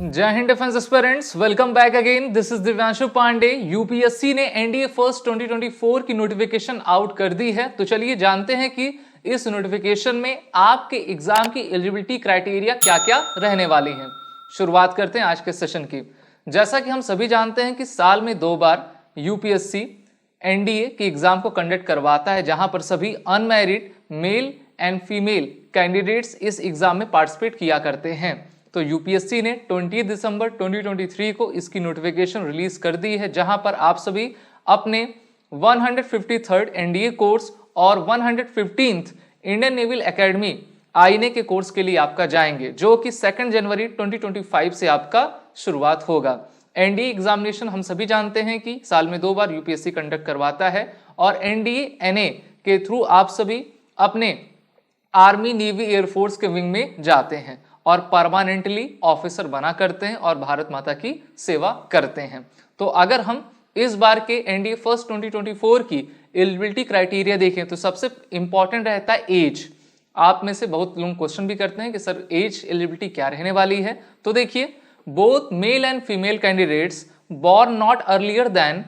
जय हिंद defence aspirants, welcome back again. This is Divyanshu Pandey. UPSC ने एनडीए फर्स्ट 2024 की नोटिफिकेशन आउट कर दी है। तो चलिए जानते हैं कि इस नोटिफिकेशन में आपके एग्जाम की एलिजिबिलिटी क्राइटेरिया क्या क्या रहने वाली हैं। शुरुआत करते हैं आज के सेशन की। जैसा कि हम सभी जानते हैं कि साल में 2 बार यूपीएससी एनडीए की एग्जाम को कंडक्ट करवाता है, जहां पर सभी unmarried mail and female candidates इस एग्जाम में पार्टिसिपेट किया करते हैं। तो यूपीएससी ने 20 दिसंबर 2023 को इसकी नोटिफिकेशन रिलीज कर दी है, जहां पर आप सभी अपने 153rd एनडीए कोर्स और 115th Indian naval academy INA के कोर्स के लिए आपका जाएंगे, जो कि 2 जनवरी 2025 से आपका शुरुआत होगा। एनडीए एग्जामिनेशन हम सभी जानते हैं कि साल में 2 बार यूपीएससी कंडक्ट करवाता है और एनडीए एनए के थ्रू आप सभी अपने आर्मी, नेवी, एयरफोर्स के विंग में जाते हैं और परमानेंटली ऑफिसर बना करते हैं और भारत माता की सेवा करते हैं। तो अगर हम इस बार के एनडीए फर्स्ट 2024 की एलिजिबिलिटी क्राइटेरिया देखें तो सबसे इंपॉर्टेंट रहता है एज। आप में से बहुत लोग क्वेश्चन भी करते हैं कि सर एज एलिजिबिलिटी क्या रहने वाली है। तो देखिए, both male and female candidates born not earlier than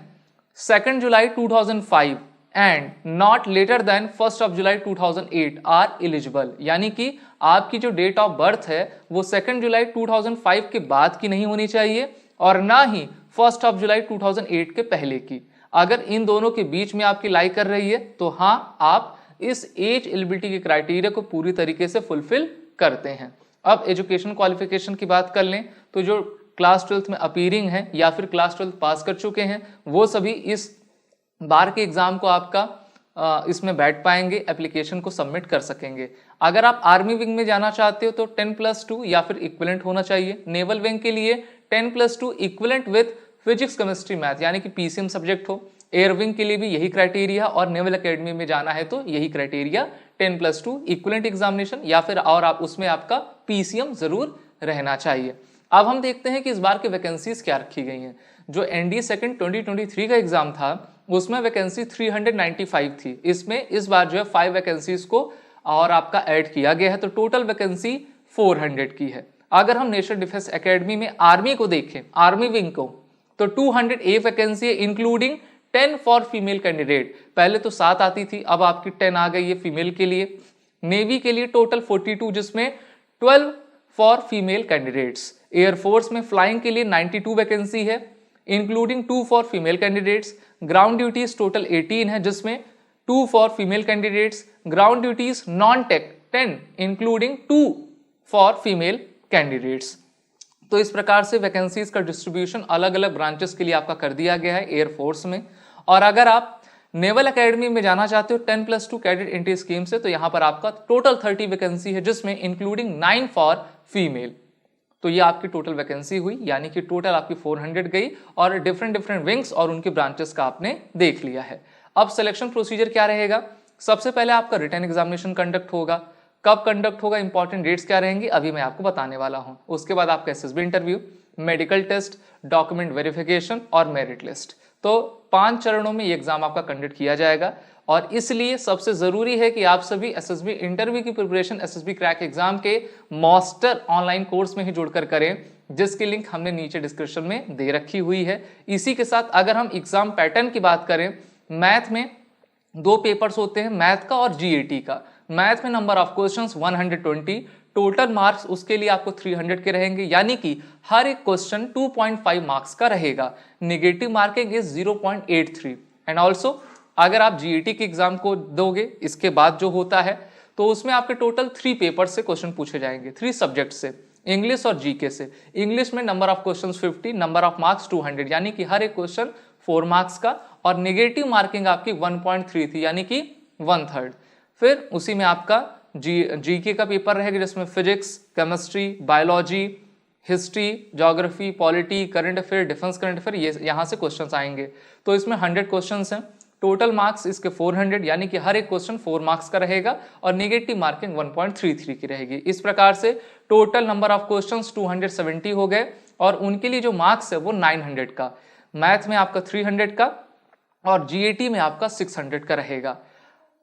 2 July 2005 and not later than 1 July 2008 are eligible. यानी कि आपकी जो डेट ऑफ बर्थ है वो 2 जुलाई 2005 के बाद की नहीं होनी चाहिए और ना ही 1 जुलाई 2008 के पहले की। अगर इन दोनों के बीच में आपकी लाई कर रही है तो हाँ, आप इस एज एलिजिबिलिटी के क्राइटेरिया को पूरी तरीके से फुलफिल करते हैं। अब एजुकेशन क्वालिफिकेशन की बात कर लें तो जो क्लास 12th में अपीयरिंग है या फिर क्लास 12th पास कर चुके हैं वो सभी इस बार के एग्जाम को आपका इसमें बैठ पाएंगे, एप्लीकेशन को सबमिट कर सकेंगे। अगर आप आर्मी विंग में जाना चाहते हो तो 10+2 या फिर इक्विवेलेंट होना चाहिए। नेवल विंग के लिए 10+2 equivalent with physics, chemistry, math यानी कि पीसीएम सब्जेक्ट हो। एयर विंग के लिए भी यही क्राइटेरिया और नेवल एकेडमी में जाना है तो यही क्राइटेरिया 10+2 इक्विवेलेंट एग्जामिनेशन या फिर और आप उसमें आपका पीसीएम जरूर रहना चाहिए। अब हम देखते हैं कि इस बार की वैकेंसीज क्या रखी गई हैं। जो एनडीए सेकंड 2023 का एग्जाम था उसमें वैकेंसी 395 थी। इसमें इस बार जो है 5 वैकेंसीज को और आपका ऐड किया गया है, तो टोटल वैकेंसी 400 की है। अगर हम नेशनल डिफेंस एकेडमी में आर्मी को देखें, आर्मी विंग को, तो 208 वैकेंसी है इंक्लूडिंग 10 फॉर फीमेल कैंडिडेट। पहले तो 7 आती थी, अब आपकी 10 आ गई है फीमेल के लिए। नेवी के लिए टोटल 42 जिसमें 12 फॉर फीमेल कैंडिडेट्स। एयरफोर्स में फ्लाइंग के लिए 92 वैकेंसी है including 2 for female candidates. Ground duties total 18 है जिसमें 2 for female candidates. Ground duties non tech 10 including 2 for female candidates. तो इस प्रकार से वैकेंसीज का डिस्ट्रीब्यूशन अलग अलग ब्रांचेस के लिए आपका कर दिया गया है एयरफोर्स में। और अगर आप नेवल एकेडमी में जाना चाहते हो 10+2 कैडेट एंट्री स्कीम से तो यहां पर आपका टोटल 30 वैकेंसी है जिसमें इंक्लूडिंग 9 फॉर फीमेल। तो ये आपकी टोटल वैकेंसी हुई, यानी कि टोटल आपकी 400 गई और डिफरेंट विंग्स और उनके ब्रांचेस का आपने देख लिया है। अब सिलेक्शन प्रोसीजर क्या रहेगा? सबसे पहले आपका रिटन एग्जामिनेशन कंडक्ट होगा। कब कंडक्ट होगा, इंपॉर्टेंट डेट्स क्या रहेंगी, अभी मैं आपको बताने वाला हूं। उसके बाद आपका SSB interview, medical test, document verification और मेरिट लिस्ट। तो 5 चरणों में ये एग्जाम आपका कंडक्ट किया जाएगा और इसलिए सबसे जरूरी है कि आप सभी एसएसबी इंटरव्यू की प्रिपरेशन एसएसबी क्रैक एग्जाम के मास्टर ऑनलाइन कोर्स में ही जुड़कर करें, जिसकी लिंक हमने नीचे डिस्क्रिप्शन में दे रखी हुई है। इसी के साथ अगर हम एग्जाम पैटर्न की बात करें, मैथ में 2 पेपर्स होते हैं, मैथ का और जीएटी का। मैथ में number of questions 120, total marks उसके लिए आपको 300 के रहेंगे, यानी कि हर एक क्वेश्चन 2.5 मार्क्स का रहेगा। Negative marking is 0.83 and also अगर आप जीईटी के एग्जाम को दोगे इसके बाद जो होता है तो उसमें आपके टोटल 3 पेपर से क्वेश्चन पूछे जाएंगे, 3 सब्जेक्ट से, इंग्लिश और जीके से। इंग्लिश में number of questions 50, number of marks 200, यानी कि हर एक क्वेश्चन 4 मार्क्स का और नेगेटिव मार्किंग आपकी 1.3 थी, यानी कि 1/3। फिर उसी में आपका जीके का पेपर रहेगा जिसमें physics, chemistry, biology, history, geography, polity, current affair, defence current affair, ये यहाँ से क्वेश्चन आएंगे। तो इसमें 100 क्वेश्चन हैं, टोटल मार्क्स इसके 400, यानी कि हर एक क्वेश्चन 4 मार्क्स का रहेगा और नेगेटिव मार्किंग 1.33 की रहेगी। इस प्रकार से टोटल नंबर ऑफ क्वेश्चंस 270 हो गए और उनके लिए जो मार्क्स है वो 900 का, मैथ में आपका 300 का और जीएटी में आपका 600 का रहेगा।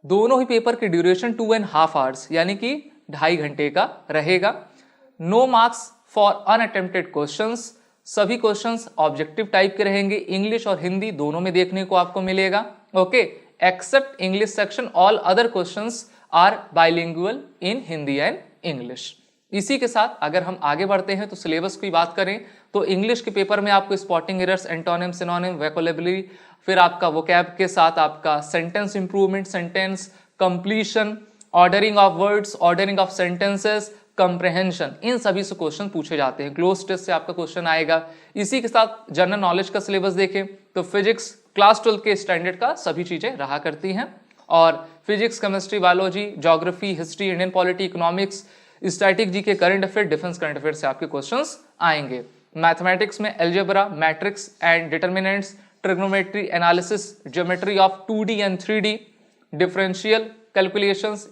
दोनों ही पेपर की ड्यूरेशन 2.5 आवर्स यानी कि 2.5 घंटे का रहेगा। No marks for unattempted questions. सभी क्वेश्चंस ऑब्जेक्टिव टाइप के रहेंगे, इंग्लिश और हिंदी दोनों में देखने को आपको मिलेगा। Okay, except English section, all other questions are bilingual in Hindi and English. इसी के साथ अगर हम आगे बढ़ते हैं तो सिलेबस की बात करें तो इंग्लिश के पेपर में आपको spotting errors, antonym, synonym, vocabulary, फिर आपका वोकैब के साथ आपका sentence improvement, sentence completion, ordering of words, ordering of sentences, comprehension, इन सभी से क्वेश्चन पूछे जाते हैं। क्लोज टेस्ट से आपका क्वेश्चन आएगा। इसी के साथ जनरल नॉलेज का सिलेबस देखें तो फिजिक्स क्लास 12 के स्टैंडर्ड का सभी चीजें रहा करती हैं, और physics, chemistry, biology, geography, history, Indian polity, economics, static G K, current affair, defence current affair से आपके क्वेश्चंस आएंगे। मैथमेटिक्स में algebra, matrix and determinants, trigonometry, analysis, geometry of 2D and 3D, differential calculations,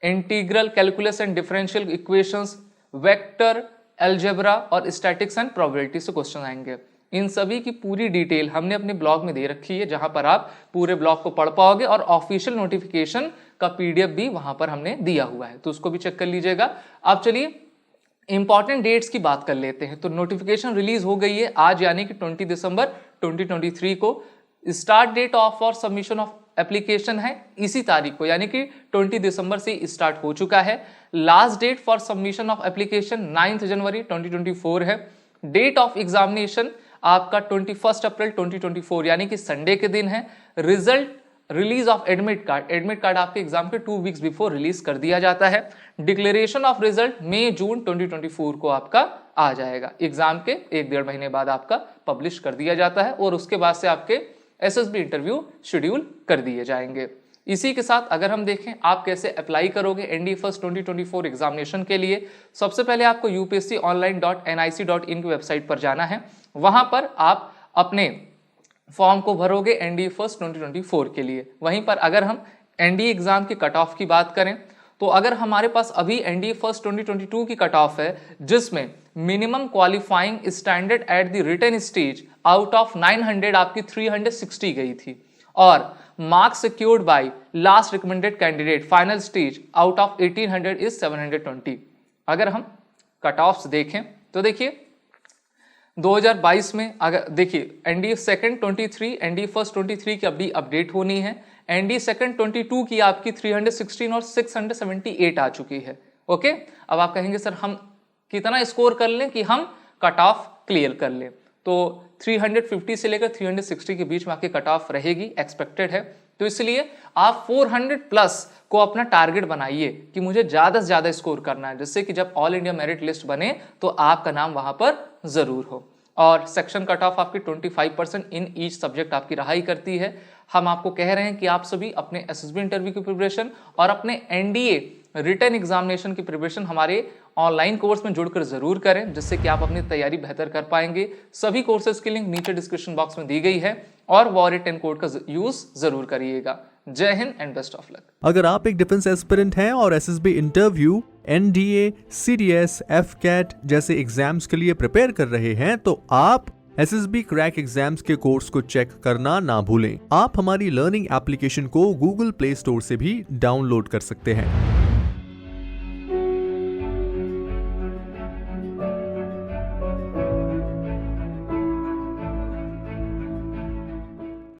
integral calculus and differential equations, vector algebra और statics and probability से question आएंगे। इन सभी की पूरी डिटेल हमने अपने ब्लॉग में दे रखी है, जहां पर आप पूरे ब्लॉग को पढ़ पाओगे, और ऑफिशियल नोटिफिकेशन का PDF भी वहां पर हमने दिया हुआ है, तो उसको भी चेक कर लीजिएगा। अब चलिए इंपॉर्टेंट डेट्स की बात कर लेते हैं। तो नोटिफिकेशन रिलीज हो गई है आज, यानी कि 20 दिसंबर 2023 को। Start date of for submission of application है इसी तारीख को, यानी कि 20 दिसंबर से स्टार्ट हो चुका है। Last date for submission of application 9 जनवरी 2024 है। डेट ऑफ एग्जामिनेशन आपका 21 अप्रैल 2024 यानी कि संडे के दिन है। Result release of admit card आपके एग्जाम के 2 वीक्स बिफोर रिलीज कर दिया जाता है। डिक्लेरेशन ऑफ रिजल्ट मई जून 2024 को आपका आ जाएगा। एग्जाम के 1-1.5 महीने बाद आपका पब्लिश कर दिया जाता है, और उसके बाद से आपके SSB इंटरव्यू शेड्यूल कर दिए जाएंगे। इसी के साथ अगर हम देखें आप कैसे अप्लाई करोगे NDA फर्स्ट 2024 एग्जामिनेशन के लिए, सबसे पहले आपको upsconline.nic.in की वेबसाइट पर जाना है। वहां पर आप अपने फॉर्म को भरोगे NDA फर्स्ट 2024 के लिए। वहीं पर अगर हम NDA एग्जाम की कट ऑफ की बात करें तो अगर हमारे पास अभी NDA फर्स्ट 2022 की कट ऑफ है, जिसमें minimum qualifying standard at the written stage out of 900 आपकी 360 गई थी, और marks secured by last recommended candidate final stage out of 1800 is 720। अगर हम कट ऑफ्स देखें तो देखिए 2022 में अगर देखिए NDA सेकंड 23, NDA फर्स्ट 23 की अभी अपडेट होनी है। NDA सेकंड 22 की आपकी 316 और 678 आ चुकी है। ओके, अब आप कहेंगे सर हम कितना स्कोर कर लें कि हम कट ऑफ क्लियर कर लें, तो 350 से लेकर 360 के बीच में आपकी कट ऑफ रहेगी, एक्सपेक्टेड है। तो इसलिए आप 400 प्लस को अपना टारगेट बनाइए कि मुझे ज्यादा से ज्यादा स्कोर करना है, जिससे कि जब ऑल इंडिया मेरिट लिस्ट बने तो आपका नाम वहां पर जरूर हो। और सेक्शन कट ऑफ आपकी 25% इन ईच सब्जेक्ट आपकी रहाई करती है। हम आपको कह रहे हैं कि आप सभी अपने SSB इंटरव्यू की प्रिपरेशन और अपने NDA रिटन एग्जामिनेशन की प्रिपरेशन हमारे ऑनलाइन कोर्स में जुड़कर जरूर करें, जिससे कि आप अपनी तैयारी बेहतर कर पाएंगे। सभी कोर्सेज की लिंक नीचे डिस्क्रिप्शन बॉक्स में दी गई है, और वॉरियर 10 कोड का यूज जरूर करिएगा। जय Hind and best of luck. अगर आप एक डिफेंस एस्पिरेंट हैं और SSB interview, NDA, CDS, FCAT जैसे एग्जाम्स के लिए प्रिपेयर कर रहे हैं, तो आप SSB क्रैक एग्जाम्स के कोर्स को चेक करना ना भूलें। आप हमारी लर्निंग एप्लीकेशन को Google Play Store से भी डाउनलोड कर सकते हैं।